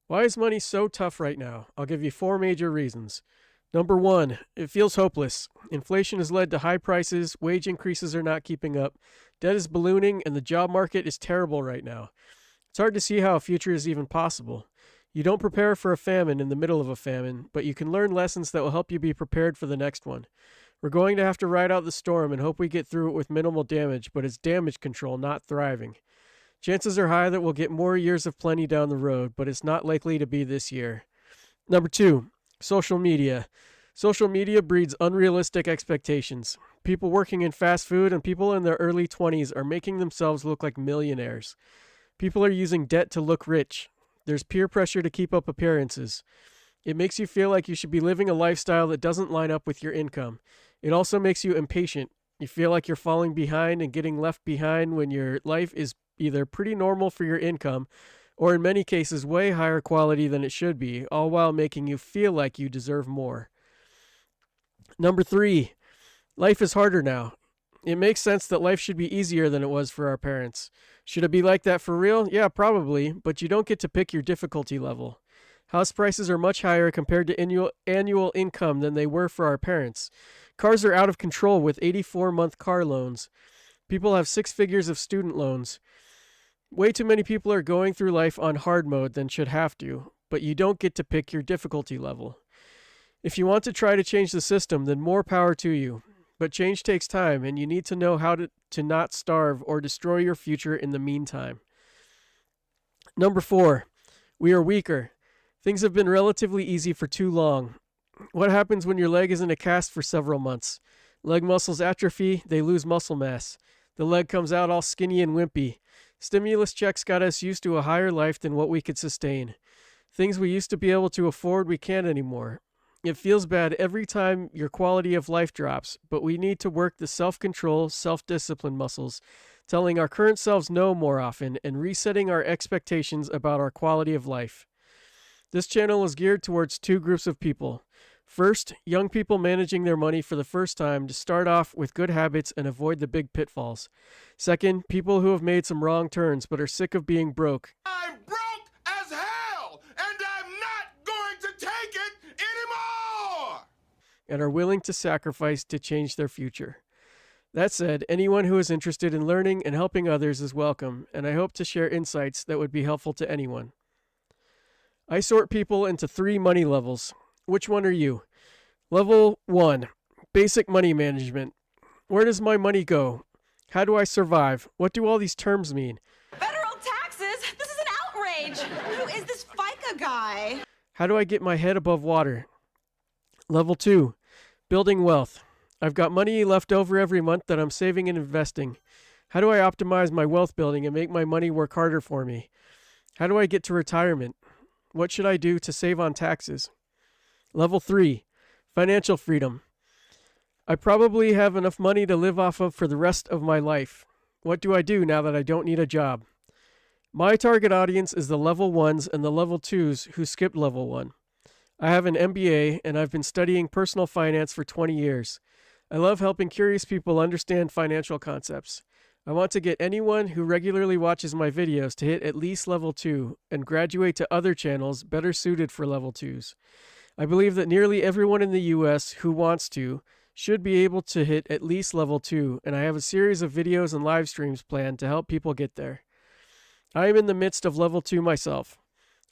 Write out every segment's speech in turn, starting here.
Why is money so tough right now? I'll give you 4 major reasons. Number 1, it feels hopeless. Inflation has led to high prices, wage increases are not keeping up, debt is ballooning, and the job market is terrible right now. It's hard to see how a future is even possible. You don't prepare for a famine in the middle of a famine, but you can learn lessons that will help you be prepared for the next one. We're going to have to ride out the storm and hope we get through it with minimal damage, but it's damage control, not thriving. Chances are high that we'll get more years of plenty down the road, but it's not likely to be this year. Number 2, social media. Social media breeds unrealistic expectations. People working in fast food and people in their early 20s are making themselves look like millionaires. People are using debt to look rich. There's peer pressure to keep up appearances. It makes you feel like you should be living a lifestyle that doesn't line up with your income. It also makes you impatient. You feel like you're falling behind and getting left behind when your life is either pretty normal for your income or in many cases way higher quality than it should be, all while making you feel like you deserve more. Number 3, life is harder now. It makes sense that life should be easier than it was for our parents. Should it be like that for real? Yeah, probably, but you don't get to pick your difficulty level. House prices are much higher compared to annual income than they were for our parents. Cars are out of control with 84-month car loans. People have 6 figures of student loans. Way too many people are going through life on hard mode than should have to, but you don't get to pick your difficulty level. If you want to try to change the system, then more power to you. But change takes time, and you need to know how to not starve or destroy your future in the meantime. Number 4, we are weaker. Things have been relatively easy for too long. What happens when your leg is in a cast for several months? Leg muscles atrophy, they lose muscle mass. The leg comes out all skinny and wimpy. Stimulus checks got us used to a higher life than what we could sustain. Things we used to be able to afford, we can't anymore. It feels bad every time your quality of life drops, but we need to work the self-control, self-discipline muscles, telling our current selves no more often and resetting our expectations about our quality of life. This channel is geared towards 2 groups of people. First, young people managing their money for the first time to start off with good habits and avoid the big pitfalls. Second, people who have made some wrong turns but are sick of being broke. I'm broke as hell, and I'm not going to take it anymore! And are willing to sacrifice to change their future. That said, anyone who is interested in learning and helping others is welcome, and I hope to share insights that would be helpful to anyone. I sort people into 3 money levels. Which one are you? Level 1, basic money management. Where does my money go? How do I survive? What do all these terms mean? Federal taxes? This is an outrage! Who is this FICA guy? How do I get my head above water? Level 2, building wealth. I've got money left over every month that I'm saving and investing. How do I optimize my wealth building and make my money work harder for me? How do I get to retirement? What should I do to save on taxes? Level 3, financial freedom. I probably have enough money to live off of for the rest of my life. What do I do now that I don't need a job? My target audience is the level 1s and the level 2s who skipped level 1. I have an MBA and I've been studying personal finance for 20 years. I love helping curious people understand financial concepts. I want to get anyone who regularly watches my videos to hit at least level 2 and graduate to other channels better suited for level 2s. I believe that nearly everyone in the US who wants to should be able to hit at least level 2, and I have a series of videos and live streams planned to help people get there. I am in the midst of level 2 myself.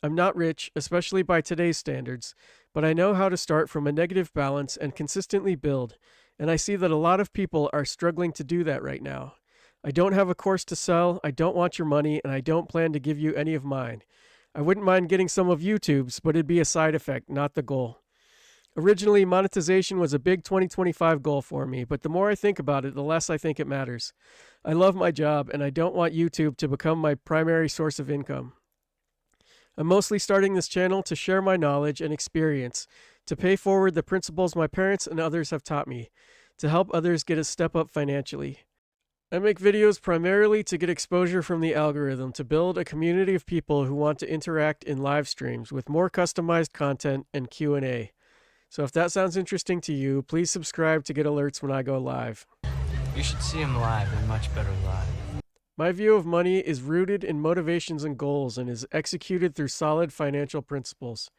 I'm not rich, especially by today's standards, but I know how to start from a negative balance and consistently build, and I see that a lot of people are struggling to do that right now. I don't have a course to sell, I don't want your money, and I don't plan to give you any of mine. I wouldn't mind getting some of YouTube's, but it'd be a side effect, not the goal. Originally, monetization was a big 2025 goal for me, but the more I think about it, the less I think it matters. I love my job, and I don't want YouTube to become my primary source of income. I'm mostly starting this channel to share my knowledge and experience, to pay forward the principles my parents and others have taught me, to help others get a step up financially. I make videos primarily to get exposure from the algorithm to build a community of people who want to interact in live streams with more customized content and Q&A. So if that sounds interesting to you, please subscribe to get alerts when I go live. You should see them live. They're much better live. My view of money is rooted in motivations and goals and is executed through solid financial principles.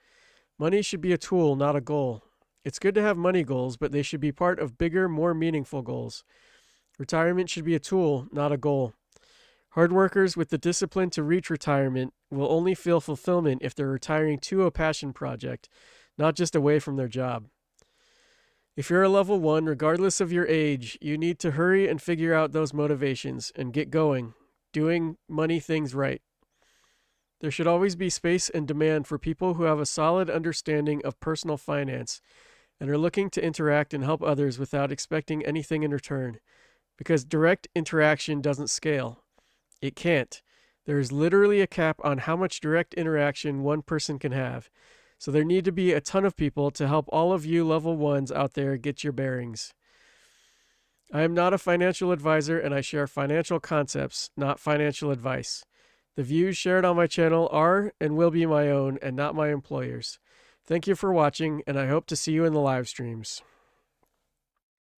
Money should be a tool, not a goal. It's good to have money goals, but they should be part of bigger, more meaningful goals. Retirement should be a tool, not a goal. Hard workers with the discipline to reach retirement will only feel fulfillment if they're retiring to a passion project, not just away from their job. If you're a level 1, regardless of your age, you need to hurry and figure out those motivations and get going, doing money things right. There should always be space and demand for people who have a solid understanding of personal finance and are looking to interact and help others without expecting anything in return, because direct interaction doesn't scale. It can't. There is literally a cap on how much direct interaction one person can have. So there need to be a ton of people to help all of you level 1s out there get your bearings. I am not a financial advisor and I share financial concepts, not financial advice. The views shared on my channel are and will be my own and not my employer's. Thank you for watching, and I hope to see you in the live streams.